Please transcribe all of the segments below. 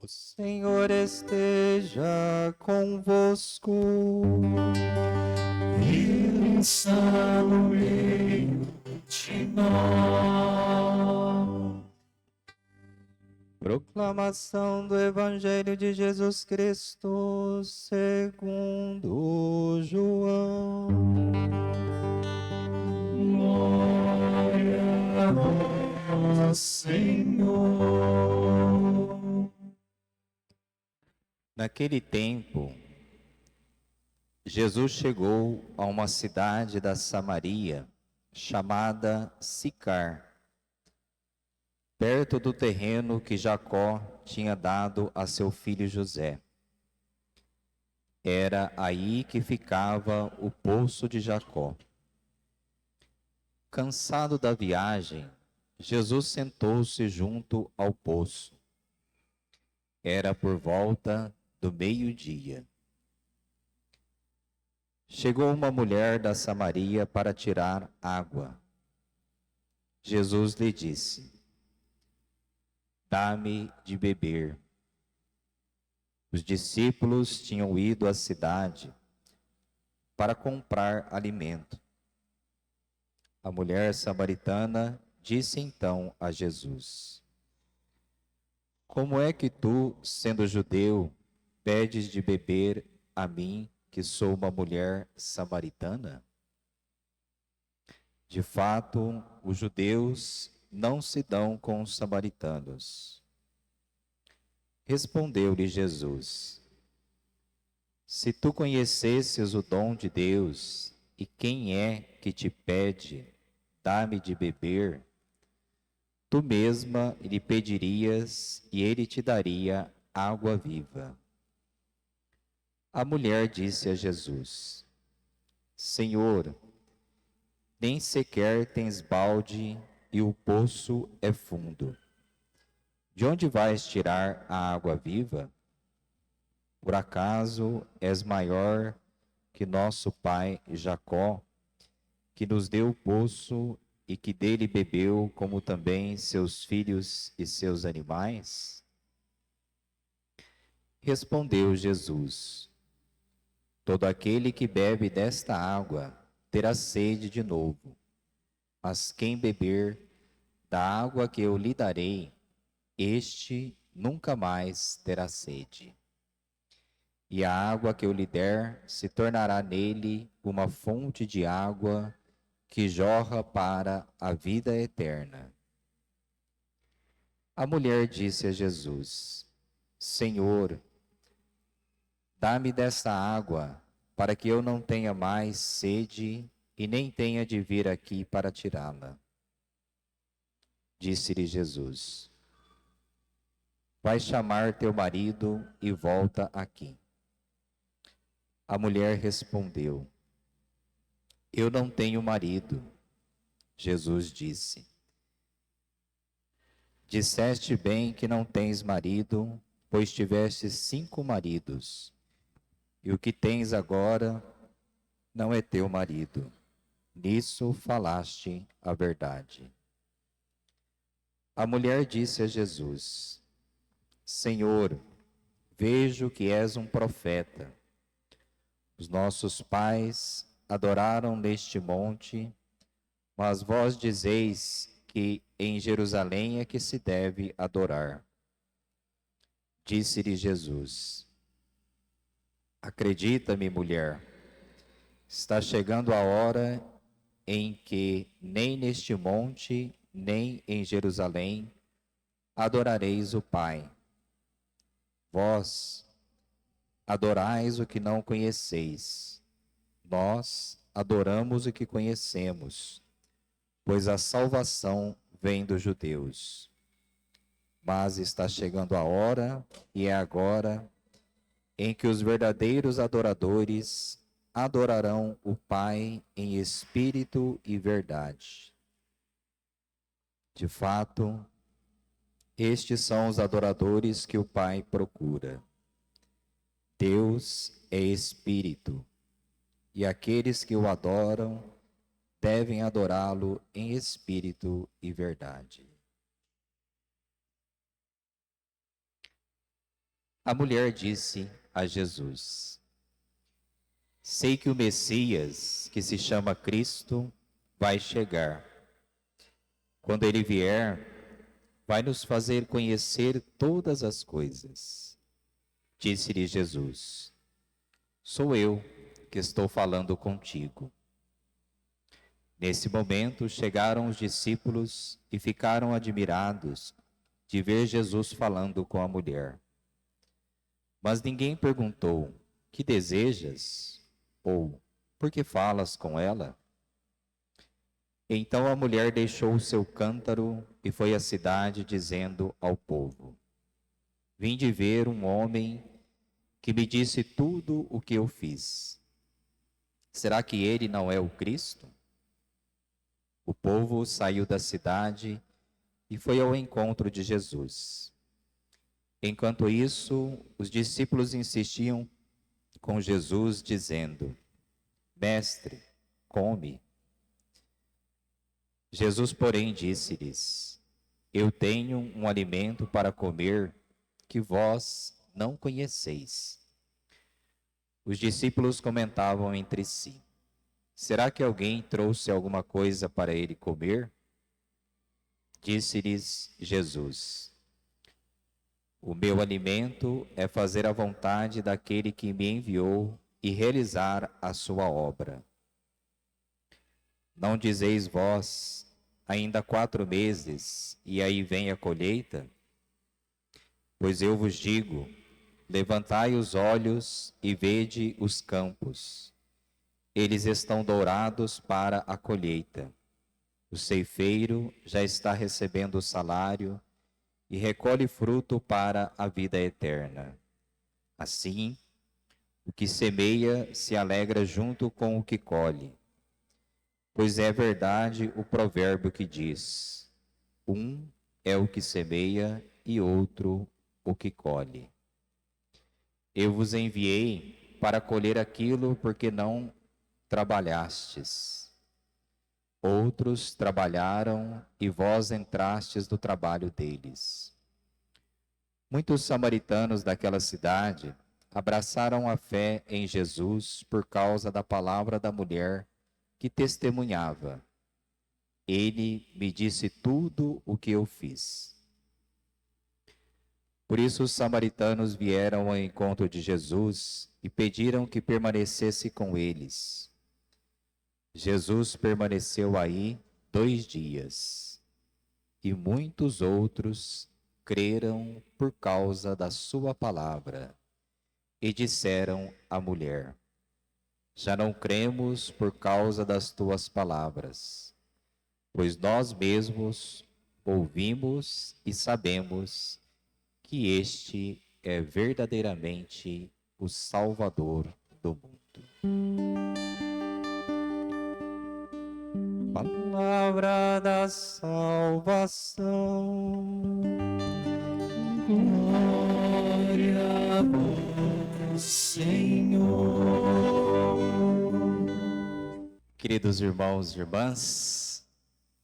O Senhor esteja convosco. Ele está no meio de nós. Proclamação do Evangelho de Jesus Cristo segundo João. Glória a vós, Senhor. Naquele tempo, Jesus chegou a uma cidade da Samaria chamada Sicar, perto do terreno que Jacó tinha dado a seu filho José. Era aí que ficava o poço de Jacó. Cansado da viagem, Jesus sentou-se junto ao poço. Era por volta do meio-dia. Chegou uma mulher da Samaria para tirar água. Jesus lhe disse: "Dá-me de beber." Os discípulos tinham ido à cidade para comprar alimento. A mulher samaritana disse então a Jesus: "Como é que tu, sendo judeu, pedes de beber a mim, que sou uma mulher samaritana?" De fato, os judeus não se dão com os samaritanos. Respondeu-lhe Jesus: "Se tu conhecesses o dom de Deus e quem é que te pede, dá-me de beber, tu mesma lhe pedirias e ele te daria água viva." A mulher disse a Jesus: "Senhor, nem sequer tens balde e o poço é fundo. De onde vais tirar a água viva? Por acaso és maior que nosso pai Jacó, que nos deu o poço e que dele bebeu, como também seus filhos e seus animais?" Respondeu Jesus: "Todo aquele que bebe desta água terá sede de novo, mas quem beber da água que eu lhe darei, este nunca mais terá sede. E a água que eu lhe der se tornará nele uma fonte de água que jorra para a vida eterna." A mulher disse a Jesus: "Senhor, dá-me desta água, para que eu não tenha mais sede e nem tenha de vir aqui para tirá-la." Disse-lhe Jesus: "Vai chamar teu marido e volta aqui." A mulher respondeu: "Eu não tenho marido." Jesus disse: "Disseste bem que não tens marido, pois tiveste 5 maridos, e o que tens agora não é teu marido. Nisso falaste a verdade." A mulher disse a Jesus: "Senhor, vejo que és um profeta. Os nossos pais adoraram neste monte, mas vós dizeis que em Jerusalém é que se deve adorar." Disse-lhe Jesus: "Acredita-me, mulher, está chegando a hora em que nem neste monte, nem em Jerusalém adorareis o Pai. Vós adorais o que não conheceis. Nós adoramos o que conhecemos, pois a salvação vem dos judeus. Mas está chegando a hora, e é agora, em que os verdadeiros adoradores adorarão o Pai em espírito e verdade. De fato, estes são os adoradores que o Pai procura. Deus é espírito, e aqueles que o adoram devem adorá-lo em espírito e verdade." A mulher disse a Jesus: Sei que o Messias, que se chama Cristo, vai chegar. Quando ele vier, vai nos fazer conhecer todas as coisas. Disse-lhe Jesus: Sou eu que estou falando contigo. Nesse momento chegaram os discípulos e ficaram admirados de ver Jesus falando com a mulher. Mas ninguém perguntou: Que desejas? Ou por que falas com ela? Então a mulher deixou o seu cântaro e foi à cidade, dizendo ao povo: Vinde ver um homem que me disse tudo o que eu fiz. Será que ele não é o Cristo? O povo saiu da cidade e foi ao encontro de Jesus. Enquanto isso, os discípulos insistiam com Jesus, dizendo: Mestre, come. Jesus, porém, disse-lhes: Eu tenho um alimento para comer que vós não conheceis. Os discípulos comentavam entre si: Será que alguém trouxe alguma coisa para ele comer? Disse-lhes Jesus: O meu alimento é fazer a vontade daquele que me enviou e realizar a sua obra. Não dizeis vós, ainda 4 meses, e aí vem a colheita? Pois eu vos digo, levantai os olhos e vede os campos. Eles estão dourados para a colheita. O ceifeiro já está recebendo o salário e recolhe fruto para a vida eterna. Assim, o que semeia se alegra junto com o que colhe. Pois é verdade o provérbio que diz: um é o que semeia e outro o que colhe. Eu vos enviei para colher aquilo porque não trabalhastes. Outros trabalharam e vós entrastes no trabalho deles. Muitos samaritanos daquela cidade abraçaram a fé em Jesus por causa da palavra da mulher que testemunhava: Ele me disse tudo o que eu fiz. Por isso os samaritanos vieram ao encontro de Jesus e pediram que permanecesse com eles. Jesus permaneceu aí 2 dias, e muitos outros creram por causa da sua palavra, e disseram à mulher: Já não cremos por causa das tuas palavras, pois nós mesmos ouvimos e sabemos que este é verdadeiramente o Salvador do mundo. Palavra da salvação. Glória a vós, Senhor. Queridos irmãos e irmãs,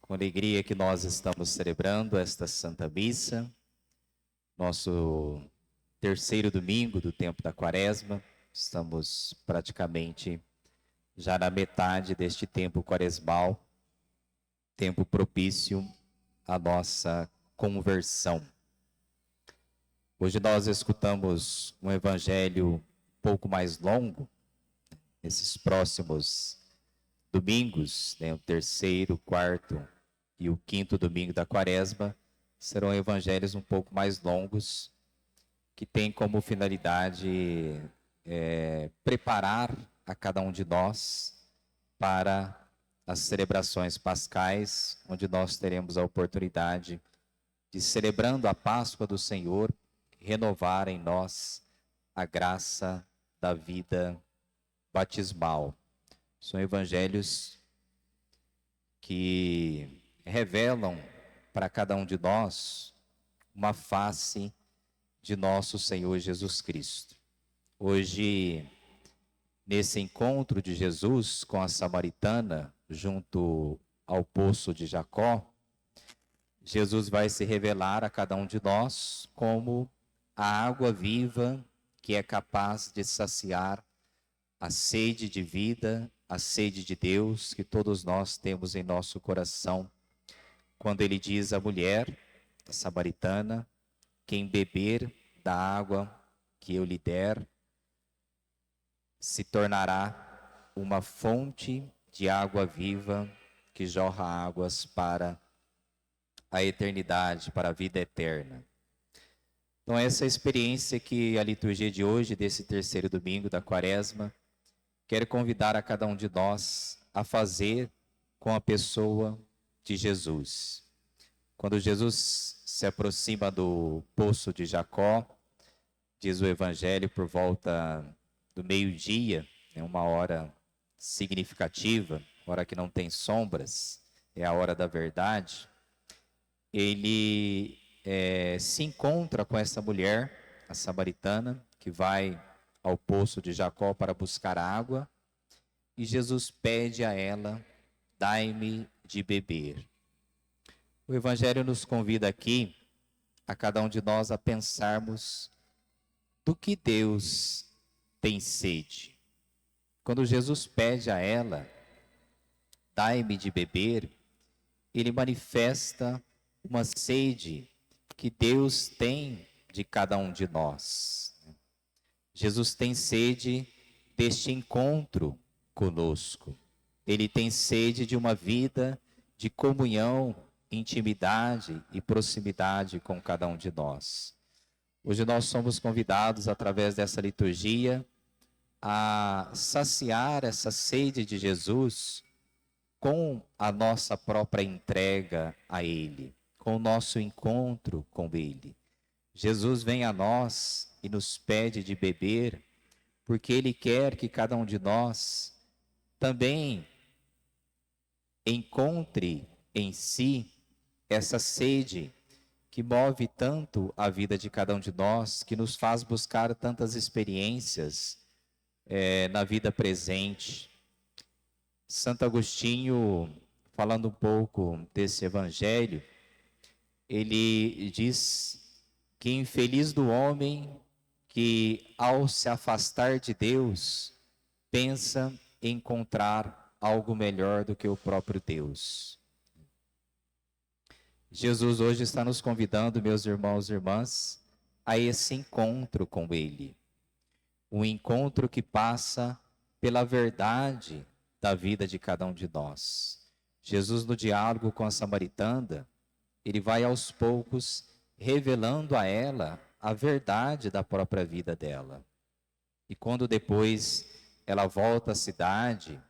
com alegria que nós estamos celebrando esta Santa Missa, nosso 3º domingo do tempo da Quaresma. Estamos praticamente já na metade deste tempo quaresmal, tempo propício à nossa conversão. Hoje nós escutamos um evangelho um pouco mais longo. Nesses próximos domingos, o 3º, 4º e o 5º domingo da Quaresma, serão evangelhos um pouco mais longos, que têm como finalidade preparar a cada um de nós para as celebrações pascais, onde nós teremos a oportunidade de, celebrando a Páscoa do Senhor, renovar em nós a graça da vida batismal. São evangelhos que revelam para cada um de nós uma face de nosso Senhor Jesus Cristo. Hoje, nesse encontro de Jesus com a samaritana, junto ao poço de Jacó, Jesus vai se revelar a cada um de nós como a água viva que é capaz de saciar a sede de vida, a sede de Deus que todos nós temos em nosso coração. Quando ele diz à mulher, a samaritana, quem beber da água que eu lhe der, se tornará uma fonte de água viva que jorra águas para a eternidade, para a vida eterna. Então, essa experiência que a liturgia de hoje, desse terceiro domingo da Quaresma, quer convidar a cada um de nós a fazer com a pessoa de Jesus. Quando Jesus se aproxima do poço de Jacó, diz o Evangelho, por volta do meio-dia, é uma hora significativa, hora que não tem sombras, é a hora da verdade. Ele se encontra com essa mulher, a samaritana, que vai ao poço de Jacó para buscar água, e Jesus pede a ela, dai-me de beber. O Evangelho nos convida aqui, a cada um de nós, a pensarmos do que Deus tem sede. Quando Jesus pede a ela, dai-me de beber, ele manifesta uma sede que Deus tem de cada um de nós. Jesus tem sede deste encontro conosco. Ele tem sede de uma vida de comunhão, intimidade e proximidade com cada um de nós. Hoje nós somos convidados, através dessa liturgia, a saciar essa sede de Jesus com a nossa própria entrega a Ele, com o nosso encontro com Ele. Jesus vem a nós e nos pede de beber, porque Ele quer que cada um de nós também encontre em si essa sede que move tanto a vida de cada um de nós, que nos faz buscar tantas experiências na vida presente. Santo Agostinho, falando um pouco desse evangelho, ele diz que infeliz do homem que, ao se afastar de Deus, pensa em encontrar algo melhor do que o próprio Deus. Jesus hoje está nos convidando, meus irmãos e irmãs, a esse encontro com Ele. Um encontro que passa pela verdade da vida de cada um de nós. Jesus, no diálogo com a samaritana, ele vai aos poucos revelando a ela a verdade da própria vida dela. E quando depois ela volta à cidade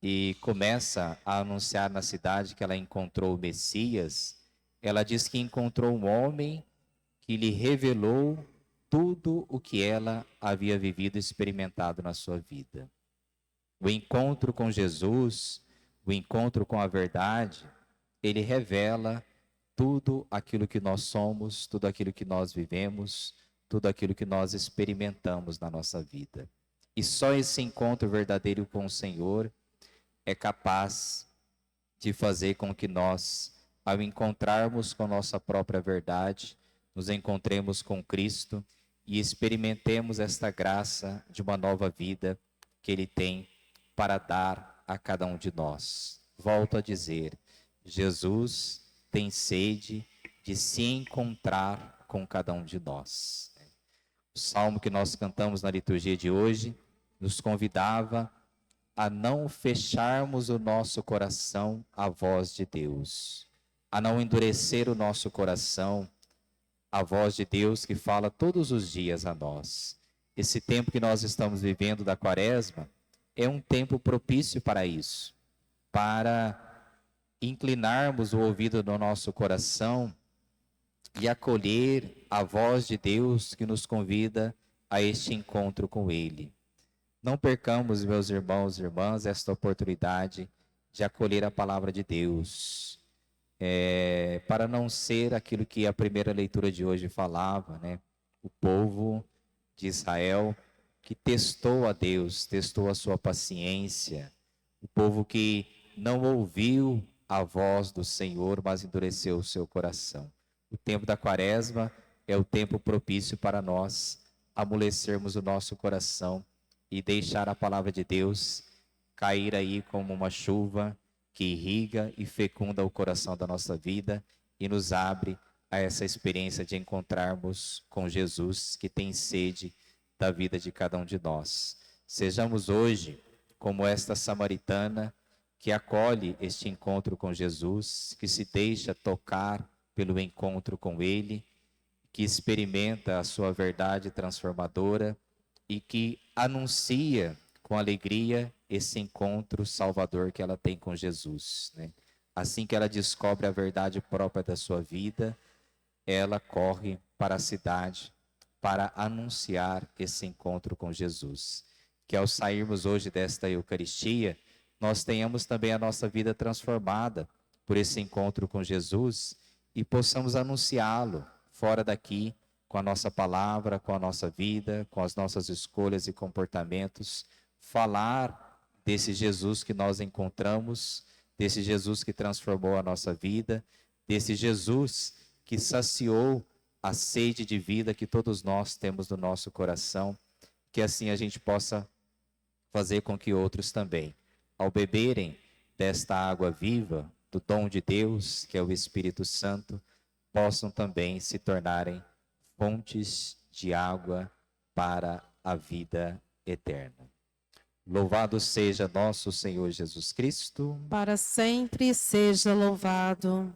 e começa a anunciar na cidade que ela encontrou o Messias, ela diz que encontrou um homem que lhe revelou tudo o que ela havia vivido e experimentado na sua vida. O encontro com Jesus, o encontro com a verdade, ele revela tudo aquilo que nós somos, tudo aquilo que nós vivemos, tudo aquilo que nós experimentamos na nossa vida. E só esse encontro verdadeiro com o Senhor é capaz de fazer com que nós, ao encontrarmos com a nossa própria verdade, nos encontremos com Cristo e experimentemos esta graça de uma nova vida que Ele tem para dar a cada um de nós. Volto a dizer, Jesus tem sede de se encontrar com cada um de nós. O salmo que nós cantamos na liturgia de hoje nos convidava a não fecharmos o nosso coração à voz de Deus, a não endurecer o nosso coração à voz de Deus que fala todos os dias a nós. Esse tempo que nós estamos vivendo da Quaresma é um tempo propício para isso, para inclinarmos o ouvido do nosso coração e acolher a voz de Deus que nos convida a este encontro com Ele. Não percamos, meus irmãos e irmãs, esta oportunidade de acolher a palavra de Deus, para não ser aquilo que a primeira leitura de hoje falava, né? O povo de Israel que testou a Deus, testou a sua paciência, o povo que não ouviu a voz do Senhor, mas endureceu o seu coração. O tempo da Quaresma é o tempo propício para nós amolecermos o nosso coração e deixar a palavra de Deus cair aí como uma chuva que irriga e fecunda o coração da nossa vida e nos abre a essa experiência de encontrarmos com Jesus, que tem sede da vida de cada um de nós. Sejamos hoje como esta samaritana que acolhe este encontro com Jesus, que se deixa tocar pelo encontro com Ele, que experimenta a sua verdade transformadora e que anuncia com alegria esse encontro salvador que ela tem com Jesus, né? Assim que ela descobre a verdade própria da sua vida, ela corre para a cidade para anunciar esse encontro com Jesus. Que ao sairmos hoje desta Eucaristia, nós tenhamos também a nossa vida transformada por esse encontro com Jesus e possamos anunciá-lo fora daqui, com a nossa palavra, com a nossa vida, com as nossas escolhas e comportamentos, falar desse Jesus que nós encontramos, desse Jesus que transformou a nossa vida, desse Jesus que saciou a sede de vida que todos nós temos no nosso coração, que assim a gente possa fazer com que outros também, ao beberem desta água viva, do dom de Deus, que é o Espírito Santo, possam também se tornarem fontes de água para a vida eterna. Louvado seja nosso Senhor Jesus Cristo. Para sempre seja louvado.